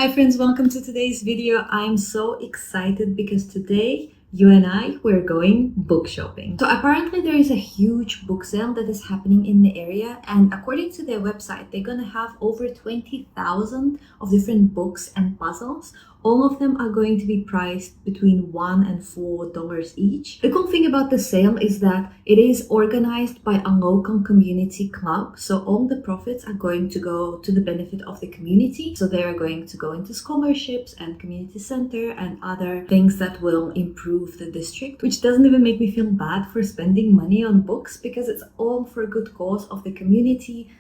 Hi friends, welcome to today's video. I'm so excited because today you and I, we're going book shopping. So apparently there is a huge book sale that is happening in the area, and according to their website, they're gonna have over 20,000 of different books and puzzles. All of them are going to be priced between $1 and $4 each. The cool thing about the sale is that it is organized by a local community club. So all the profits are going to go to the benefit of the community. So they are going to go into scholarships and community center and other things that will improve the district, which doesn't even make me feel bad for spending money on books because it's all for a good cause of the community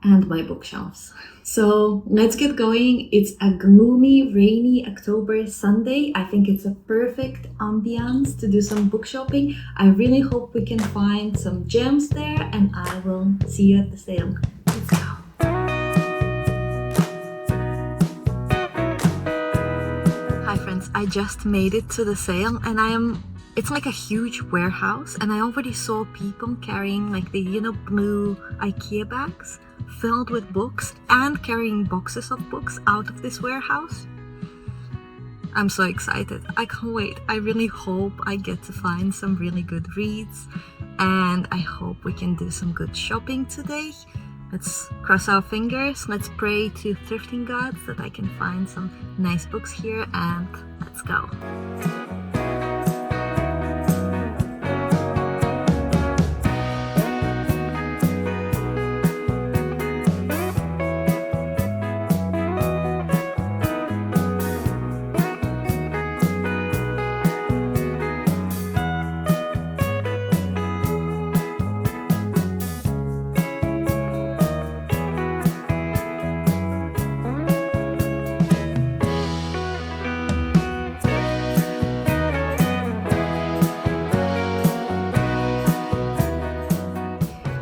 and my bookshelves. So let's get going. It's a gloomy, rainy October Sunday. I think it's a perfect ambiance to do some book shopping. I really hope we can find some gems there, and I will see you at the sale. Let's go. Hi friends, I just made it to the sale and it's like a huge warehouse, and I already saw people carrying like the blue IKEA bags filled with books and carrying boxes of books out of this warehouse. I'm so excited. I can't wait. I really hope I get to find some really good reads, and I hope we can do some good shopping today. Let's cross our fingers. Let's pray to thrifting gods that I can find some nice books here, and let's go.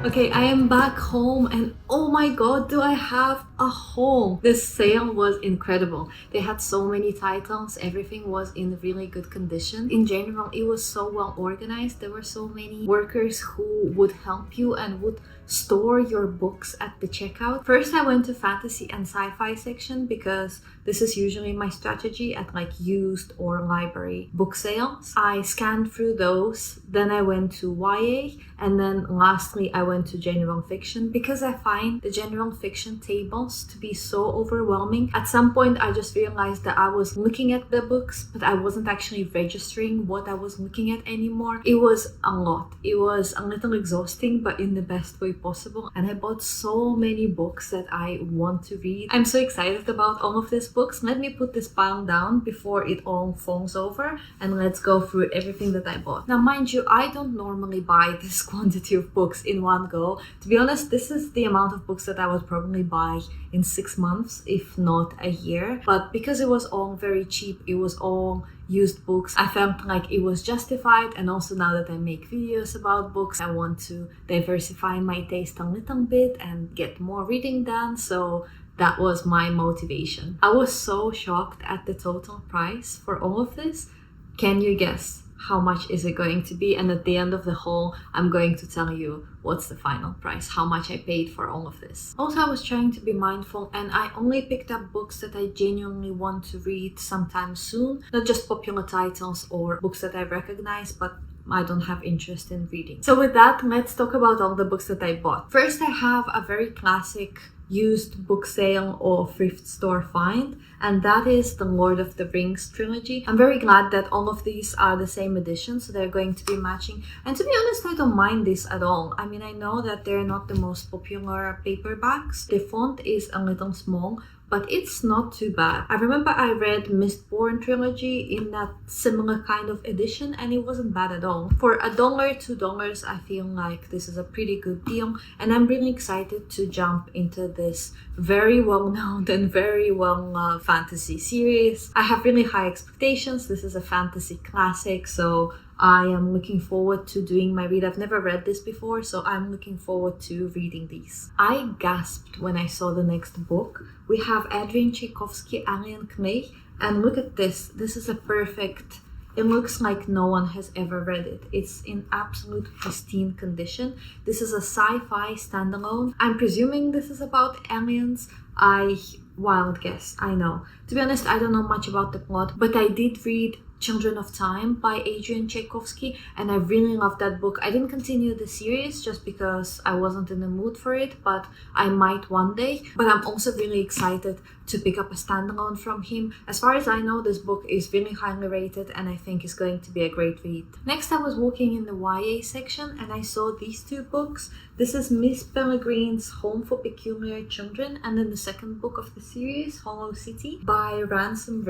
Okay, I am back home and oh my god, do I have a haul! This sale was incredible. They had so many titles, everything was in really good condition. In general, it was so well organized. There were so many workers who would help you and would store your books at the checkout. First, I went to fantasy and sci-fi section because this is usually my strategy at like used or library book sales. I scanned through those, then I went to YA, and then lastly I went to general fiction because I find the general fiction tables to be so overwhelming. At some point I just realized that I was looking at the books but I wasn't actually registering what I was looking at anymore. It was a lot. It was a little exhausting, but in the best way possible, and I bought so many books that I want to read. I'm so excited about all of these books. Let me put this pile down before it all falls over, and let's go through everything that I bought. Now mind you, I don't normally buy this quantity of books in one go. To be honest, this is the amount of books that I would probably buy in 6 months, if not a year. But because it was all very cheap, it was all used books, I felt like it was justified. And also now that I make videos about books, I want to diversify my taste a little bit and get more reading done. So that was my motivation. I was so shocked at the total price for all of this. Can you guess? How much is it going to be? And at the end of the haul, I'm going to tell you what's the final price, how much I paid for all of this. Also, I was trying to be mindful, and I only picked up books that I genuinely want to read sometime soon, not just popular titles or books that I recognize, but I don't have interest in reading. So with that, let's talk about all the books that I bought. First, I have a very classic used book sale or thrift store find, and that is the Lord of the Rings trilogy. I'm very glad that all of these are the same edition, so they're going to be matching. And to be honest, I don't mind this at all. I mean, I know that they're not the most popular paperbacks. The font is a little small, but it's not too bad. I remember I read Mistborn trilogy in that similar kind of edition, and it wasn't bad at all. For $1, $2, I feel like this is a pretty good deal, and I'm really excited to jump into this very well-known and very well-loved fantasy series. I have really high expectations. This is a fantasy classic, so I am looking forward to doing my read. I've never read this before, so I'm looking forward to reading these. I gasped when I saw the next book. We have Adrian Tchaikovsky, Alien Clay, and look at this. This is a perfect It looks like no one has ever read it. It's in absolute pristine condition. This is a sci-fi standalone. I'm presuming this is about aliens. I Wild guess, I know. To be honest, I don't know much about the plot, but I did read Children of Time by Adrian Tchaikovsky, and I really loved that book. I didn't continue the series just because I wasn't in the mood for it, but I might one day. But I'm also really excited to pick up a standalone from him. As far as I know, this book is really highly rated and I think is going to be a great read. Next, I was walking in the YA section and I saw these two books. This is Miss Peregrine's Home for Peculiar Children, and then the second book of the series, Hol City, by Ransom.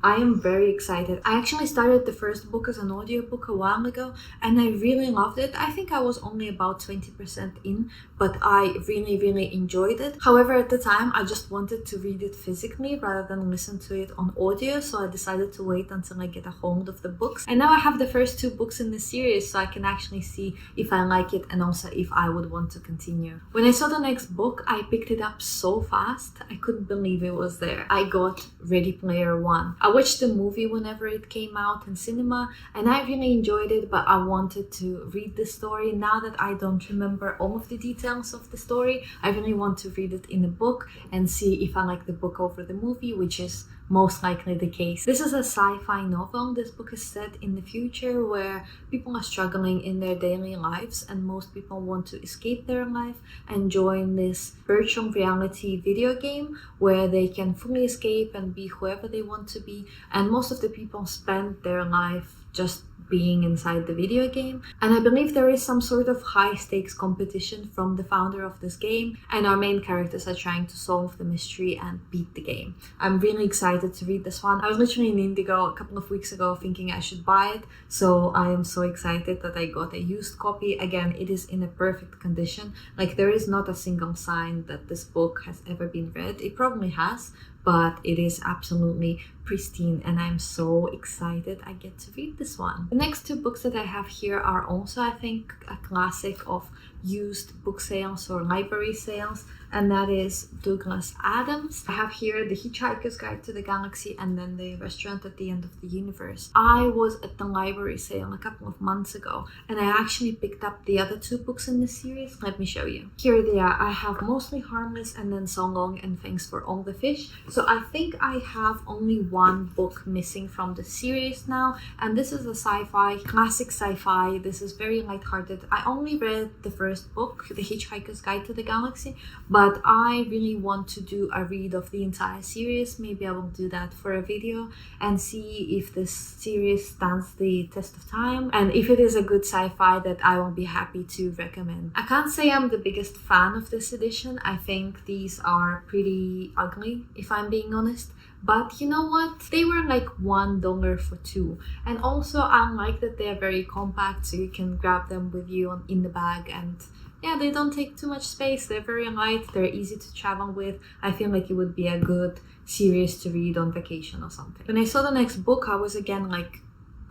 I am very excited. I actually started the first book as an audiobook a while ago and I really loved it. I think I was only about 20% in, but I really enjoyed it. However, at the time, I just wanted to read it physically rather than listen to it on audio, so I decided to wait until I get a hold of the books. And now I have the first two books in the series, so I can actually see if I like it and also if I would want to continue. When I saw the next book, I picked it up so fast. I couldn't believe it was there. I got Ready Player One. I watched the movie whenever it came out in cinema and I really enjoyed it, but I wanted to read the story. Now that I don't remember all of the details of the story, I really want to read it in a book and see if I like the book over the movie, which is most likely the case. This is a sci-fi novel. This book is set in the future where people are struggling in their daily lives and most people want to escape their life and join this virtual reality video game where they can fully escape and be whoever they want to be, and most of the people spend their life just being inside the video game. And I believe there is some sort of high stakes competition from the founder of this game, and our main characters are trying to solve the mystery and beat the game. I'm really excited to read this one. I was literally in Indigo a couple of weeks ago thinking I should buy it, so I am so excited that I got a used copy. Again, it is in a perfect condition. Like, there is not a single sign that this book has ever been read. It probably has, but it is absolutely pristine and I'm so excited I get to read this one. The next two books that I have here are also, I think, a classic of used book sales or library sales, and that is Douglas Adams. I have here The Hitchhiker's Guide to the Galaxy and then The Restaurant at the End of the Universe. I was at the library sale a couple of months ago and I actually picked up the other two books in the series. Let me show you. Here they are. I have Mostly Harmless and then So Long and Thanks for All the Fish. So I think I have only one book missing from the series now, and this is a sci-fi, classic sci-fi. This is very lighthearted. I only read the first book, The Hitchhiker's Guide to the Galaxy, but I really want to do a read of the entire series. Maybe I will do that for a video and see if this series stands the test of time and if it is a good sci-fi that I will be happy to recommend. I can't say I'm the biggest fan of this edition. I think these are pretty ugly, if I'm being honest. But you know what? They were like $1 for two. And also I like that they are very compact, so you can grab them with you in the bag, and yeah, they don't take too much space. They're very light, they're easy to travel with. I feel like it would be a good series to read on vacation or something. When I saw the next book, I was again like,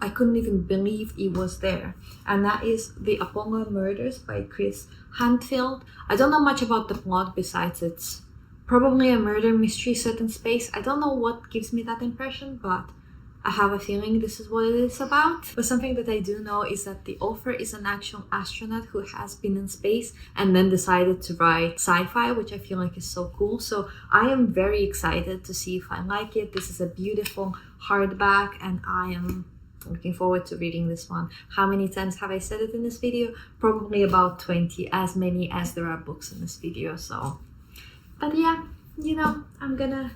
I couldn't even believe it was there. And that is The Apollo Murders by Chris Handfield. I don't know much about the plot besides it's probably a murder mystery set in space. I don't know what gives me that impression, but I have a feeling this is what it is about. But something that I do know is that the author is an actual astronaut who has been in space and then decided to write sci-fi, which I feel like is so cool. So I am very excited to see if I like it. This is a beautiful hardback and I am looking forward to reading this one. How many times have I said it in this video? Probably about 20, as many as there are books in this video. So, but yeah, you know, I'm gonna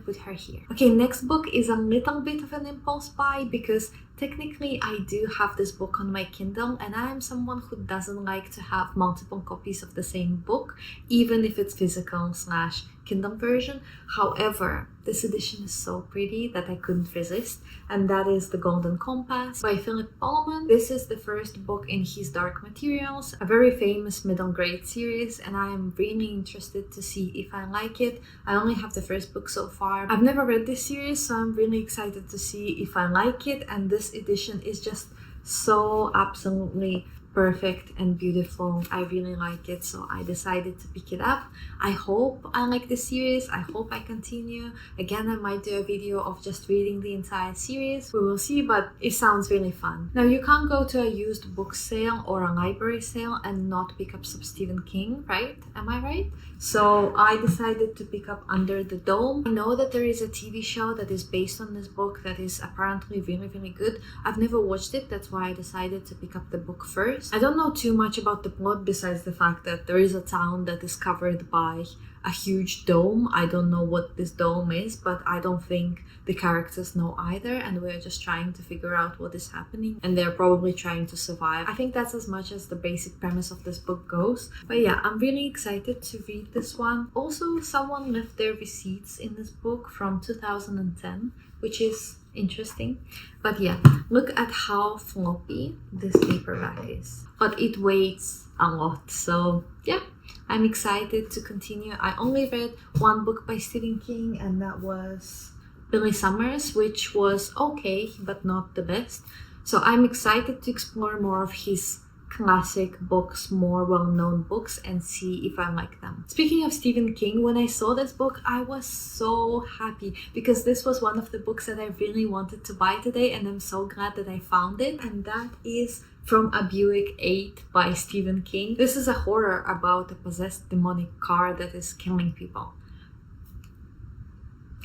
put her here. Okay, next book is a little bit of an impulse buy because technically I do have this book on my Kindle and I am someone who doesn't like to have multiple copies of the same book, even if it's physical / Kindle version. However, this edition is so pretty that I couldn't resist, and that is The Golden Compass by Philip Pullman. This is the first book in his Dark Materials, a very famous middle grade series, and I am really interested to see if I like it. I only have the first book so far. I've never read this series, so I'm really excited to see if I like it, and this edition is just so absolutely perfect and beautiful. I really like it, so I decided to pick it up. I hope I like the series. I hope I continue. Again, I might do a video of just reading the entire series. We will see, but it sounds really fun. Now, you can't go to a used book sale or a library sale and not pick up some Stephen King, right? Am I right? So I decided to pick up Under the Dome. I know that there is a TV show that is based on this book that is apparently really, really good. I've never watched it, that's why I decided to pick up the book first. I don't know too much about the plot besides the fact that there is a town that is covered by a huge dome. I don't know what this dome is, but I don't think the characters know either, and we're just trying to figure out what is happening, and they're probably trying to survive. I think that's as much as the basic premise of this book goes. But yeah, I'm really excited to read this one. Also, someone left their receipts in this book from 2010, which is interesting. But yeah, look at how floppy this paperback is, but it weighs a lot. So yeah, I'm excited to continue. I only read one book by Stephen King, and that was Billy Summers, which was okay, but not the best. So I'm excited to explore more of his classic books, more well-known books, and see if I like them. Speaking of Stephen King, when I saw this book, I was so happy because this was one of the books that I really wanted to buy today, and I'm so glad that I found it, and that is From a Buick 8 by Stephen King. This is a horror about a possessed demonic car that is killing people.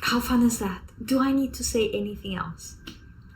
How fun is that? Do I need to say anything else?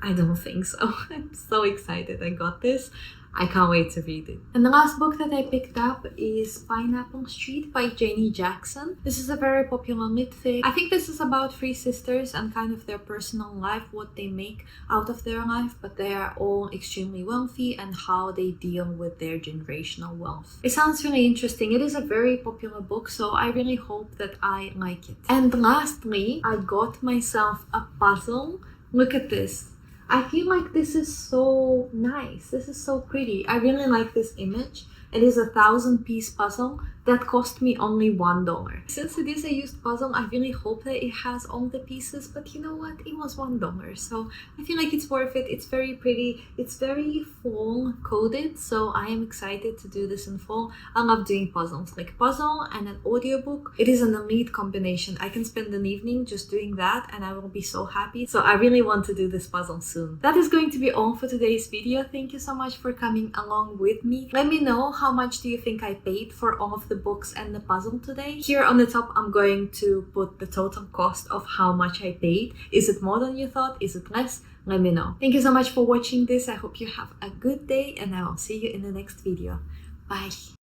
I don't think so. I'm so excited I got this. I can't wait to read it. And the last book that I picked up is Pineapple Street by Janie Jackson. This is a very popular lit fic. I think this is about three sisters and kind of their personal life, what they make out of their life, but they are all extremely wealthy and how they deal with their generational wealth. It sounds really interesting. It is a very popular book, so I really hope that I like it. And lastly, I got myself a puzzle. Look at this. I feel like this is so nice. This is so pretty. I really like this image. It is a 1,000-piece puzzle that cost me only $1. Since it is a used puzzle, I really hope that it has all the pieces, but you know what? It was $1, so I feel like it's worth it. It's very pretty. It's very fall coded, so I am excited to do this in fall. I love doing puzzles, like puzzle and an audiobook. It is an elite combination. I can spend an evening just doing that and I will be so happy. So I really want to do this puzzle soon. That is going to be all for today's video. Thank you so much for coming along with me. Let me know how much do you think I paid for all of the books and the puzzle today. Here on the top, I'm going to put the total cost of how much I paid. Is it more than you thought? Is it less? Let me know. Thank you so much for watching this. I hope you have a good day and I will see you in the next video. Bye.